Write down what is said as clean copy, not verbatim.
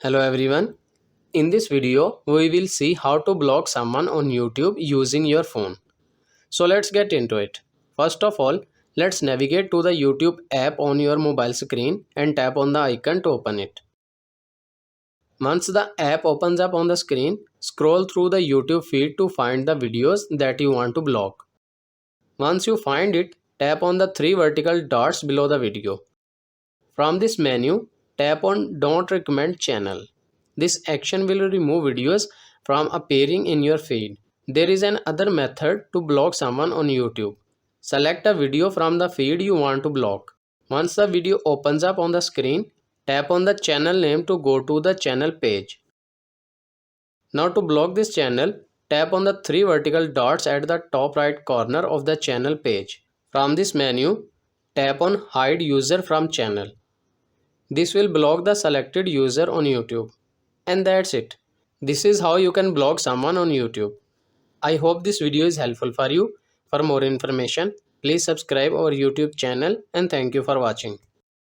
Hello everyone. In this video, we will see how to block someone on YouTube using your phone. So let's get into it. First of all, let's navigate to the YouTube app on your mobile screen and tap on the icon to open it. Once the app opens up on the screen, scroll through the YouTube feed to find the videos that you want to block. Once you find it, tap on the three vertical dots below the video. From this menu, tap on Don't Recommend Channel. This action will remove videos from appearing in your feed. There is another method to block someone on YouTube. Select a video from the feed you want to block. Once the video opens up on the screen, tap on the channel name to go to the channel page. Now to block this channel, tap on the three vertical dots at the top right corner of the channel page. From this menu, tap on Hide User from Channel. This will block the selected user on YouTube. And that's it. This is how you can block someone on YouTube. I hope this video is helpful for you. For more information, please subscribe our YouTube channel and thank you for watching.